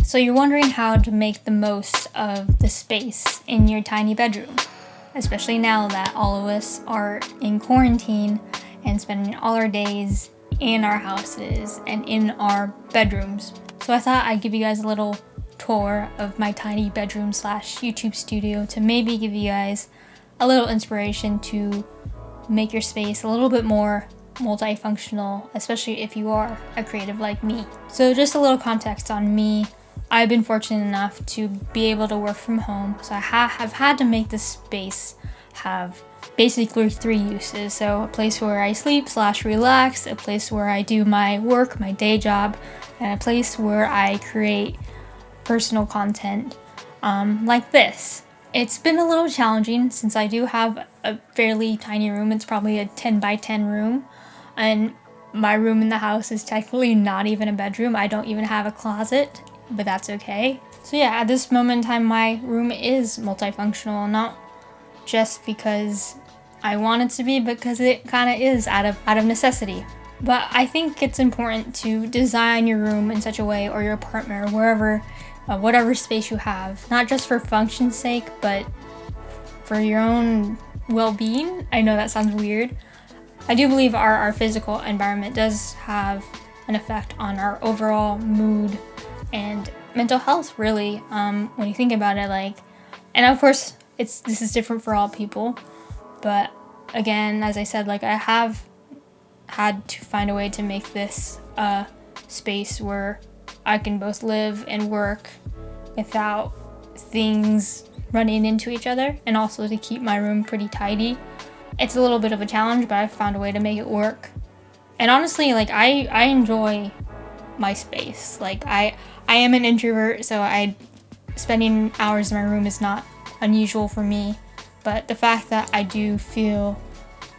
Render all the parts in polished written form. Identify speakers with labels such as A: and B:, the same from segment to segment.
A: So you're wondering how to make the most of the space in your tiny bedroom, especially now that all of us are in quarantine and spending all our days in our houses and in our bedrooms. So I thought I'd give you guys a little tour of my tiny bedroom / YouTube studio to maybe give you guys a little inspiration to make your space a little bit more multifunctional, especially if you are a creative like me. So just a little context on me. I've been fortunate enough to be able to work from home, so I have had to make this space have basically 3 uses. So a place where I sleep / relax, a place where I do my work, my day job, and a place where I create personal content like this. It's been a little challenging since I do have a fairly tiny room. It's probably a 10 by 10 room, and my room in the house is technically not even a bedroom. I don't even have a closet, but that's okay. So yeah, at this moment in time, my room is multifunctional, not just because I want it to be, but because it kind of is out of necessity. But I think it's important to design your room in such a way, or your apartment, or wherever, whatever space you have, not just for function's sake, but for your own well-being. I know that sounds weird. I do believe our physical environment does have an effect on our overall mood and mental health, really, when you think about it. And of course, this is different for all people, but again, as I said, I have had to find a way to make this a space where I can both live and work without things running into each other, and also to keep my room pretty tidy. It's a little bit of a challenge, but I've found a way to make it work. And honestly, I enjoy my space. I am an introvert, so spending hours in my room is not unusual for me. But the fact that I do feel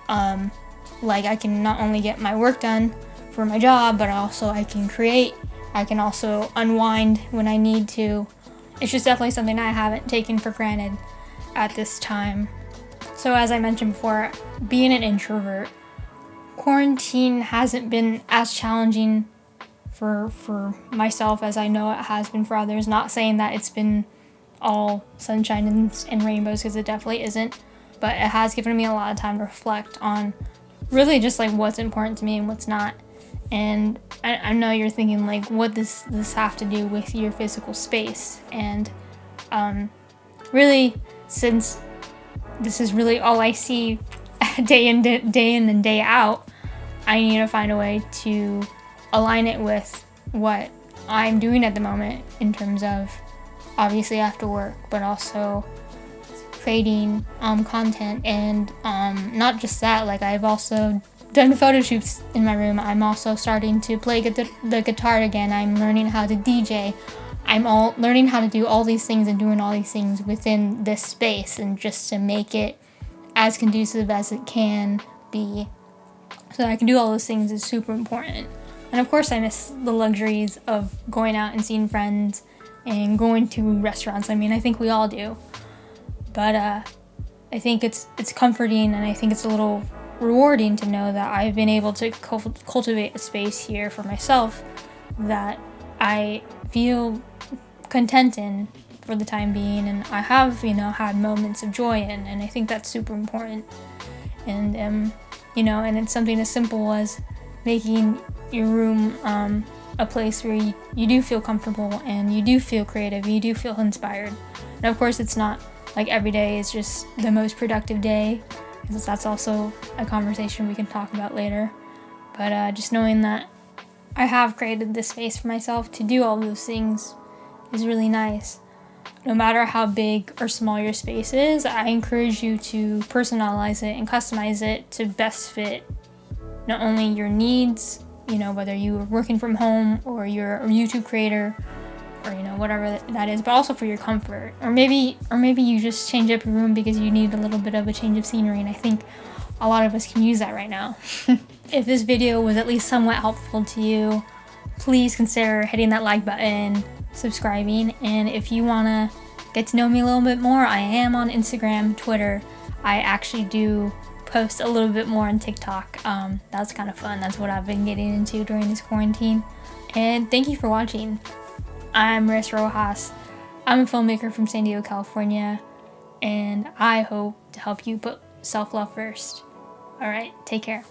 A: like I can not only get my work done for my job, but also I can create, I can also unwind when I need to. It's just definitely something I haven't taken for granted at this time. So as I mentioned before, being an introvert, quarantine hasn't been as challenging for myself as I know it has been for others. Not saying that it's been all sunshine and rainbows, because it definitely isn't, but it has given me a lot of time to reflect on really just what's important to me and what's not. And I know you're thinking what does this have to do with your physical space? And really, since this is really all I see day in and day out, I need to find a way to align it with what I'm doing at the moment, in terms of obviously after work, but also creating content. And not just that, I've also done photo shoots in my room. I'm also starting to play the guitar again. I'm learning how to DJ. I'm learning how to do all these things and doing all these things within this space, and just to make it as conducive as it can be, so that I can do all those things, is super important. And of course, I miss the luxuries of going out and seeing friends and going to restaurants. I mean, I think we all do. But I think it's comforting, and I think it's a little rewarding to know that I've been able to cultivate a space here for myself that I feel content in for the time being, and I have, had moments of joy in, and I think that's super important. And and it's something as simple as making your room a place where you do feel comfortable, and you do feel creative, you do feel inspired. And of course, it's not every day is just the most productive day, because that's also a conversation we can talk about later. But just knowing that I have created this space for myself to do all those things is really nice. No matter how big or small your space is, I encourage you to personalize it and customize it to best fit not only your needs, whether you're working from home, or you're a YouTube creator, or whatever that is, but also for your comfort. Or maybe you just change up your room because you need a little bit of a change of scenery, and I think a lot of us can use that right now. If this video was at least somewhat helpful to you, please consider hitting that like button, subscribing, and if you want to get to know me a little bit more, I am on Instagram, Twitter. I actually do post a little bit more on TikTok. That's kind of fun. That's what I've been getting into during this quarantine. And thank you for watching. I'm Marissa Roxas. I'm a filmmaker from San Diego, California, and I hope to help you put self-love first. All right, take care.